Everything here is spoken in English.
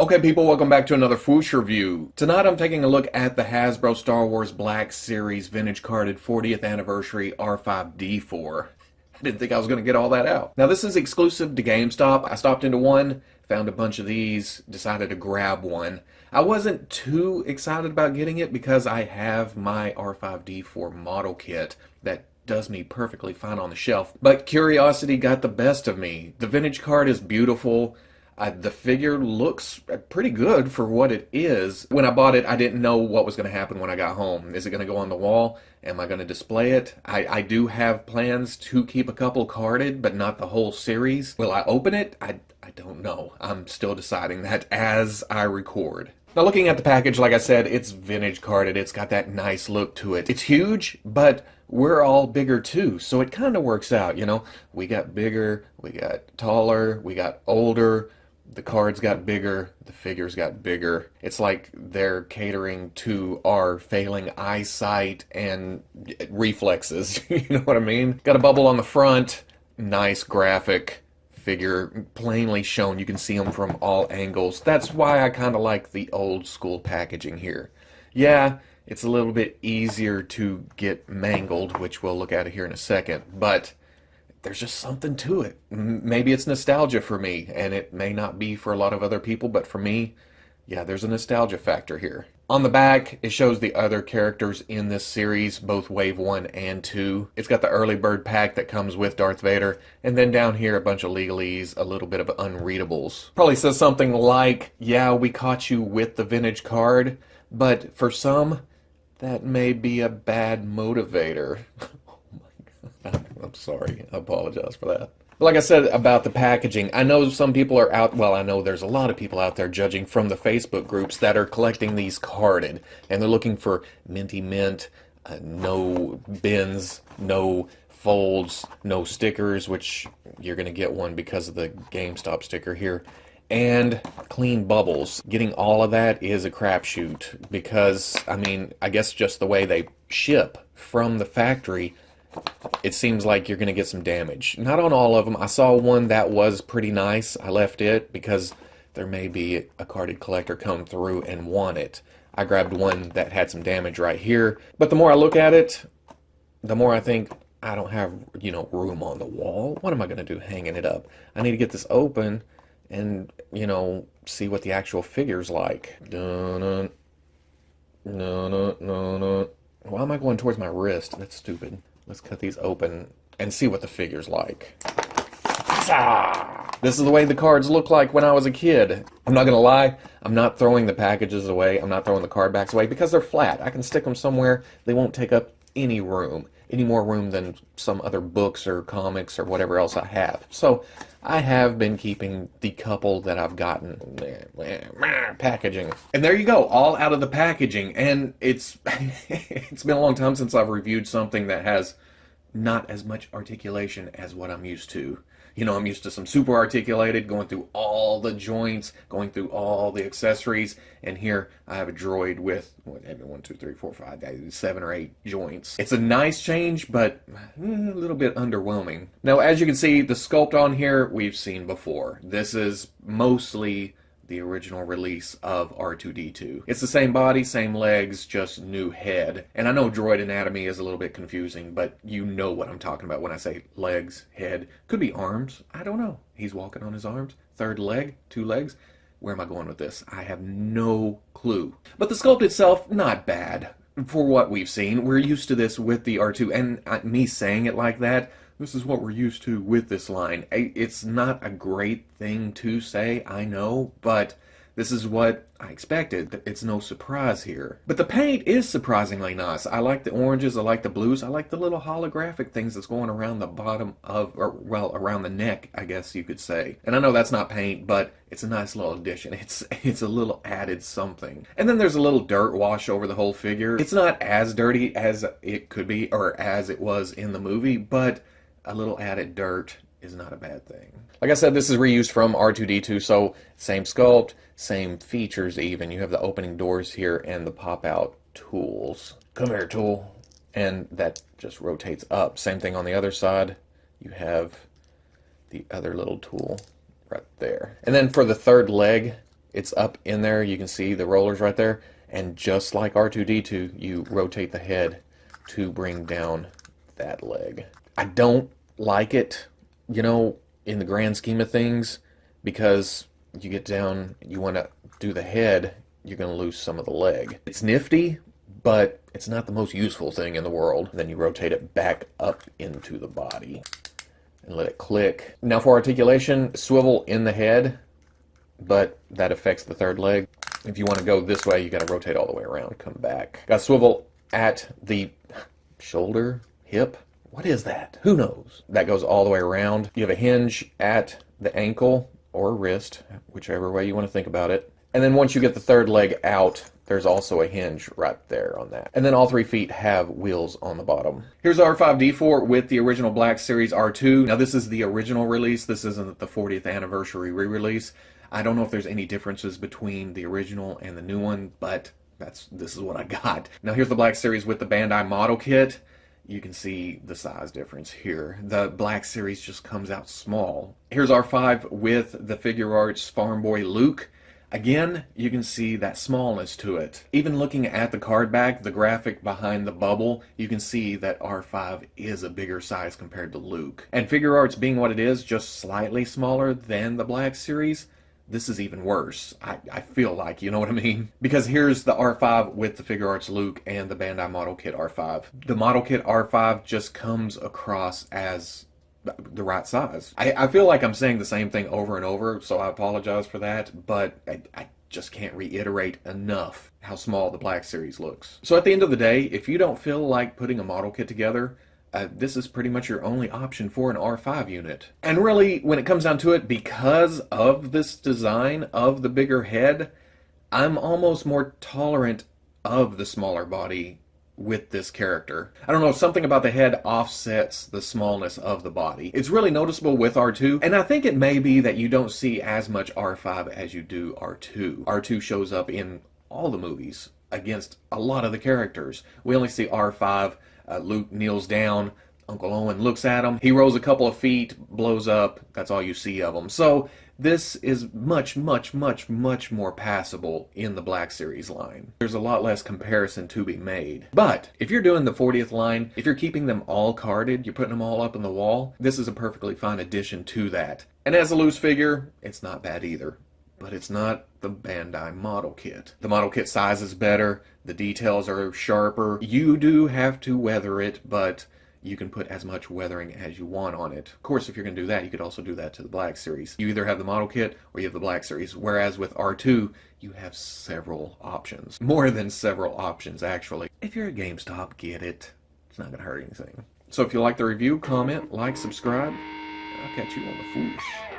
Okay people, welcome back to another Fwoosh review. Tonight I'm taking a look at the Hasbro Star Wars Black Series Vintage Carded 40th Anniversary R5-D4. I didn't think I was going to get all that out. Now this is exclusive to Gamestop. I stopped into one, found a bunch of these, decided to grab one. I wasn't too excited about getting it because I have my R5-D4 model kit that does me perfectly fine on the shelf. But curiosity got the best of me. The vintage card is beautiful. The figure looks pretty good for what it is. When I bought it, I didn't know what was going to happen when I got home. Is it going to go on the wall? Am I going to display it? I do have plans to keep a couple carded, but not the whole series. Will I open it? I don't know. I'm still deciding that as I record. Now looking at the package, like I said, it's vintage carded. It's got that nice look to it. It's huge, but we're all bigger too, so it kind of works out, you know? We got bigger, we got taller, we got older. The cards got bigger, the figures got bigger. It's like they're catering to our failing eyesight and reflexes, you know what I mean? Got a bubble on the front, nice graphic, figure plainly shown. You can see them from all angles. That's why I kind of like the old school packaging here. Yeah, it's a little bit easier to get mangled, which we'll look at it here in a second, but there's just something to it. Maybe it's nostalgia for me, and it may not be for a lot of other people, but for me, yeah, there's a nostalgia factor here. On the back, it shows the other characters in this series, both Wave 1 and 2. It's got the early bird pack that comes with Darth Vader, and then down here a bunch of legalese, a little bit of unreadables. Probably says something like, yeah, we caught you with the vintage card, but for some, that may be a bad motivator. I'm sorry. I apologize for that. Like I said about the packaging, I know some people are out, well, I know there's a lot of people out there judging from the Facebook groups that are collecting these carded, and they're looking for minty mint, no bins, no folds, no stickers, which you're going to get one because of the Gamestop sticker here, and clean bubbles. Getting all of that is a crapshoot because, I mean, I guess just the way they ship from the factory, it seems like you're going to get some damage. Not on all of them. I saw one that was pretty nice. I left it because there may be a carded collector come through and want it. I grabbed one that had some damage right here. But the more I look at it, the more I think I don't have, you know, room on the wall. What am I going to do hanging it up? I need to get this open and, you know, see what the actual figure's like. Why am I going towards my wrist? That's stupid. Let's cut these open and see what the figure's like. This is the way the cards look like when I was a kid. I'm not gonna lie, I'm not throwing the packages away, I'm not throwing the card backs away because they're flat. I can stick them somewhere, they won't take up any room. Any more room than some other books or comics or whatever else I have. So I have been keeping the couple that I've gotten packaging. And there you go, all out of the packaging. And it's it's been a long time since I've reviewed something that has not as much articulation as what I'm used to. You know, I'm used to some super articulated, going through all the joints, going through all the accessories, and here I have a droid with, what, 1, 2, 3, 4, 5, 7 or 8 joints. It's a nice change, but a little bit underwhelming. Now, as you can see, the sculpt on here we've seen before. This is mostly the original release of R2-D2. It's the same body, same legs, just new head. And I know droid anatomy is a little bit confusing, but you know what I'm talking about when I say legs, head. Could be arms. I don't know. He's walking on his arms. Third leg, 2 legs. Where am I going with this? I have no clue. But the sculpt itself, not bad. For what we've seen, we're used to this with the R2, and me saying it like that, this is what we're used to with this line. It's not a great thing to say, I know, but this is what I expected. It's no surprise here. But the paint is surprisingly nice. I like the oranges, I like the blues, I like the little holographic things that's going around the bottom of, or well, around the neck, I guess you could say. And I know that's not paint, but it's a nice little addition. It's a little added something. And then there's a little dirt wash over the whole figure. It's not as dirty as it could be, or as it was in the movie, but a little added dirt is not a bad thing. Like I said, this is reused from R2-D2, so same sculpt, same features even. You have the opening doors here and the pop-out tools. Come here, tool. And that just rotates up. Same thing on the other side. You have the other little tool right there. And then for the third leg, It's up in there. You can see the rollers right there. And just like R2-D2, you rotate the head to bring down that leg. I don't like it, you know, in the grand scheme of things, because you get down, you want to do the head, you're going to lose some of the leg. It's nifty, but it's not the most useful thing in the world. Then you rotate it back up into the body and let it click. Now for articulation, swivel in the head, but that affects the third leg. If you want to go this way, you got to rotate all the way around, come back. Got to swivel at the shoulder, hip. What is that? Who knows? That goes all the way around. You have a hinge at the ankle or wrist, whichever way you want to think about it. And then once you get the third leg out, there's also a hinge right there on that. And then all 3 feet have wheels on the bottom. Here's R5-D4 with the original Black Series R2. Now this is the original release. This isn't the 40th anniversary re-release. I don't know if there's any differences between the original and the new one, but this is what I got. Now here's the Black Series with the Bandai model kit. You can see the size difference here. The Black Series just comes out small. Here's R5 with the Figure Arts Farm Boy Luke. Again, you can see that smallness to it. Even looking at the card back, the graphic behind the bubble, you can see that R5 is a bigger size compared to Luke. And Figure Arts being what it is, just slightly smaller than the Black Series, this is even worse. I feel like, you know what I mean? Because here's the R5 with the Figure Arts Luke and the Bandai Model Kit R5. The Model Kit R5 just comes across as the right size. I feel like I'm saying the same thing over and over, so I apologize for that, but I just can't reiterate enough how small the Black Series looks. So at the end of the day, if you don't feel like putting a model kit together, this is pretty much your only option for an R5 unit. And really, when it comes down to it, because of this design of the bigger head, I'm almost more tolerant of the smaller body with this character. I don't know, something about the head offsets the smallness of the body. It's really noticeable with R2, and I think it may be that you don't see as much R5 as you do R2. R2 shows up in all the movies against a lot of the characters. We only see R5, Luke kneels down, Uncle Owen looks at him, he rolls a couple of feet, blows up, that's all you see of him. So this is much, much, much, much more passable in the Black Series line. There's a lot less comparison to be made. But if you're doing the 40th line, if you're keeping them all carded, you're putting them all up on the wall, this is a perfectly fine addition to that. And as a loose figure, it's not bad either. But it's not the Bandai model kit. The model kit size is better, the details are sharper. You do have to weather it, but you can put as much weathering as you want on it. Of course, if you're going to do that, you could also do that to the Black Series. You either have the model kit or you have the Black Series, whereas with R2, you have several options. More than several options, actually. If you're at Gamestop, get it. It's not going to hurt anything. So if you like the review, comment, like, subscribe, and I'll catch you on the Fwoosh.